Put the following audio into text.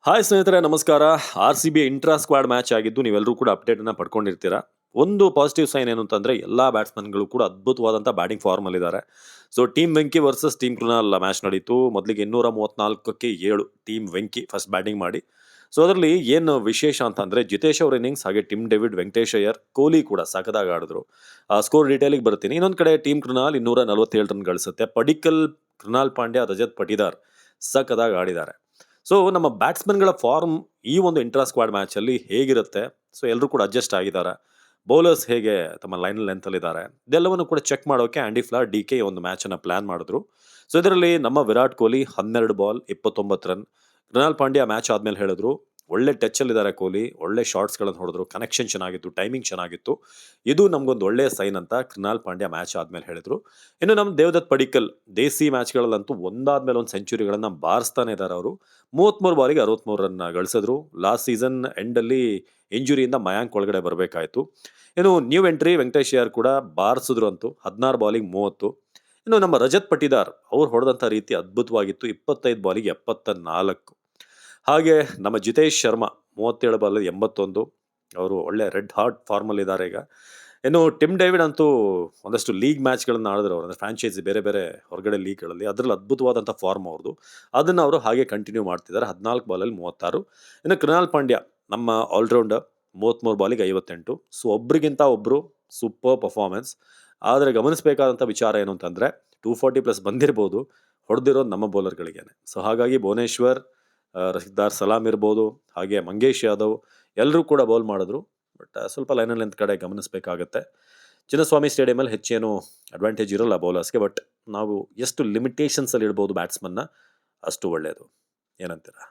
Hi ಸ್ನೇಹಿತರೆ, ನಮಸ್ಕಾರ. R C B intra squad match ಆಗಿದ್ದು ನೀವೆಲ್ಲರೂ ಕೂಡ ಅಪ್ಡೇಟನ್ನು ಪಡ್ಕೊಂಡಿರ್ತೀರಾ. ಒಂದು ಪಾಸಿಟಿವ್ ಸೈನ್ ಏನು ಅಂತಂದರೆ ಎಲ್ಲ ಬ್ಯಾಟ್ಸ್ಮನ್ಗಳು ಕೂಡ ಅದ್ಭುತವಾದಂಥ ಬ್ಯಾಟಿಂಗ್ ಫಾರ್ಮಲ್ಲಿದ್ದಾರೆ. So team Venky versus team Krunal match ನಡೀತು. ಮೊದಲಿಗೆ 234ಕ್ಕೆ 7 ಟೀಮ್ ವೆಂಕಿ ಫಸ್ಟ್ ಬ್ಯಾಟಿಂಗ್ ಮಾಡಿ. ಸೊ ಅದರಲ್ಲಿ ಏನು ವಿಶೇಷ ಅಂತಂದರೆ ಜಿತೇಶ್ ಅವ್ರ ಇನ್ನಿಂಗ್ಸ್, ಹಾಗೆ ಟಿಮ್ ಡೇವಿಡ್, ವೆಂಕಟೇಶ್ ಅಯ್ಯರ್, ಕೊಹ್ಲಿ ಕೂಡ ಸಖತ್ತಾಗಿ ಆಡಿದ್ರು. ಸ್ಕೋರ್ ಡೀಟೇಲಿಗೆ ಬರ್ತೀನಿ. ಇನ್ನೊಂದು ಕಡೆ ಟೀಮ್ ಕೃಣಾಲ್ 247 ರನ್ ಗಳಿಸುತ್ತೆ. ಪಡಿಕ್ಕಲ್, ಕೃಣಾಲ್ ಪಾಂಡ್ಯ, ರಜತ್ ಪಟಿದಾರ್ ಸಖತ್ತಾಗಿ ಆಡಿದ್ದಾರೆ. ಸೊ ನಮ್ಮ ಬ್ಯಾಟ್ಸ್ಮನ್ಗಳ ಫಾರ್ಮ್ ಈ ಒಂದು ಇಂಟ್ರಾ ಸ್ಕ್ವಾಡ್ ಮ್ಯಾಚಲ್ಲಿ ಹೇಗಿರುತ್ತೆ, ಸೊ ಎಲ್ಲರೂ ಕೂಡ ಅಡ್ಜಸ್ಟ್ ಆಗಿದ್ದಾರೆ. ಬೌಲರ್ಸ್ ಹೇಗೆ ತಮ್ಮ ಲೈನ್ ಲೆಂತಲ್ಲಿದ್ದಾರೆ, ಇದೆಲ್ಲವನ್ನು ಕೂಡ ಚೆಕ್ ಮಾಡೋಕೆ ಆ್ಯಂಡಿ ಫ್ಲಾರ್ ಡಿ ಕೆ ಒಂದು ಮ್ಯಾಚನ್ನು ಪ್ಲಾನ್ ಮಾಡಿದ್ರು. ಸೊ ಇದರಲ್ಲಿ ನಮ್ಮ Virat Kohli 12 ball 29 run. Krunal Pandya match ಆದಮೇಲೆ ಹೇಳಿದ್ರು, ಒಳ್ಳೆ ಟಚ್ಚಲ್ಲಿದ್ದಾರೆ ಕೊಹ್ಲಿ, ಒಳ್ಳೆ ಶಾರ್ಟ್ಸ್ಗಳನ್ನು ಹೊಡೆದ್ರು, ಕನೆಕ್ಷನ್ ಚೆನ್ನಾಗಿತ್ತು, ಟೈಮಿಂಗ್ ಚೆನ್ನಾಗಿತ್ತು, ಇದು ನಮಗೊಂದು ಒಳ್ಳೆಯ ಸೈನ್ ಅಂತ ಕೃಣಾಲ್ ಪಾಂಡ್ಯ ಮ್ಯಾಚ್ ಆದಮೇಲೆ ಹೇಳಿದ್ರು. ಇನ್ನು ನಮ್ಮ ದೇವದತ್ ಪಡಿಕ್ಕಲ್ ದೇಸಿ ಮ್ಯಾಚ್ಗಳಲ್ಲಂತೂ ಒಂದಾದ್ಮೇಲೆ ಒಂದು ಸೆಂಚುರಿಗಳನ್ನು ಬಾರಿಸ್ತಾನೆ ಇದ್ದಾರೆ. ಅವರು 33 ಬಾಲಿಗೆ 63 ರನ್ ಗಳಿಸಿದ್ರು. ಲಾಸ್ಟ್ ಸೀಸನ್ ಎಂಡಲ್ಲಿ ಇಂಜುರಿಯಿಂದ ಮಯಾಂಕ್ ಒಳಗಡೆ ಬರಬೇಕಾಯಿತು. ಇನ್ನು ನ್ಯೂ ಎಂಟ್ರಿ ವೆಂಕಟೇಶ್ ಅಯ್ಯರ್ ಕೂಡ ಬಾರಿಸಿದ್ರು ಅಂತೂ 16 ಬಾಲಿಗೆ 30. ಇನ್ನು ನಮ್ಮ ರಜತ್ ಪಟಿದಾರ್ ಅವ್ರು ಹೊಡೆದಂಥ ರೀತಿ ಅದ್ಭುತವಾಗಿತ್ತು, 25 ಬಾಲಿಗೆ 74. ಹಾಗೆ ನಮ್ಮ ಜಿತೇಶ್ ಶರ್ಮಾ 37 ಬಾಲಲ್ಲಿ 81. ಅವರು ಒಳ್ಳೆ ರೆಡ್ ಹಾರ್ಟ್ ಫಾರ್ಮಲ್ಲಿದ್ದಾರೆ ಈಗ. ಇನ್ನು ಟಿಮ್ ಡೇವಿಡ್ ಅಂತೂ ಒಂದಷ್ಟು ಲೀಗ್ ಮ್ಯಾಚ್ಗಳನ್ನು ಆಡಿದ್ರು ಅವರು, ಅಂದರೆ ಫ್ರಾಂಚೈಸಿ ಬೇರೆ ಬೇರೆ ಹೊರಗಡೆ ಲೀಗ್ಗಳಲ್ಲಿ, ಅದರಲ್ಲಿ ಅದ್ಭುತವಾದಂಥ ಫಾರ್ಮ್ ಅವ್ರದ್ದು. ಅದನ್ನು ಅವರು ಹಾಗೆ ಕಂಟಿನ್ಯೂ ಮಾಡ್ತಿದ್ದಾರೆ, 14 ಬಾಲಲ್ಲಿ 36. ಇನ್ನು ಕೃಣಾಲ್ ಪಾಂಡ್ಯ ನಮ್ಮ ಆಲ್ರೌಂಡರ್ 33 ಬಾಲಿಗೆ 58. ಸೊ ಒಬ್ರಿಗಿಂತ ಒಬ್ಬರು ಸೂಪರ್ ಪರ್ಫಾರ್ಮೆನ್ಸ್. ಆದರೆ ಗಮನಿಸಬೇಕಾದಂಥ ವಿಚಾರ ಏನು ಅಂತಂದರೆ 240+ ಬಂದಿರ್ಬೋದು, ಹೊಡೆದಿರೋದು ನಮ್ಮ ಬೌಲರ್ಗಳಿಗೇನೆ. ಸೊ ಹಾಗಾಗಿ ಭುವನೇಶ್ವರ್, ರಸಿಕ್ದಾರ್ ಸಲಾಮ್ ಇರ್ಬೋದು, ಹಾಗೆ ಮಂಗೇಶ್ ಯಾದವ್ ಎಲ್ಲರೂ ಕೂಡ ಬೌಲ್ ಮಾಡಿದ್ರು. ಬಟ್ ಸ್ವಲ್ಪ ಲೈನಲ್ಲಿ ಲೆಂತ್ ಕಡೆ ಗಮನಿಸಬೇಕಾಗತ್ತೆ. ಚಿನ್ನಸ್ವಾಮಿ ಸ್ಟೇಡಿಯಮಲ್ಲಿ ಹೆಚ್ಚೇನು ಅಡ್ವಾಂಟೇಜ್ ಇರೋಲ್ಲ ಬೌಲರ್ಸ್ಗೆ, ಬಟ್ ನಾವು ಎಷ್ಟು ಲಿಮಿಟೇಷನ್ಸಲ್ಲಿ ಇಡ್ಬೋದು ಬ್ಯಾಟ್ಸ್ಮನ್ನ ಅಷ್ಟು ಒಳ್ಳೆಯದು. ಏನಂತೀರಾ?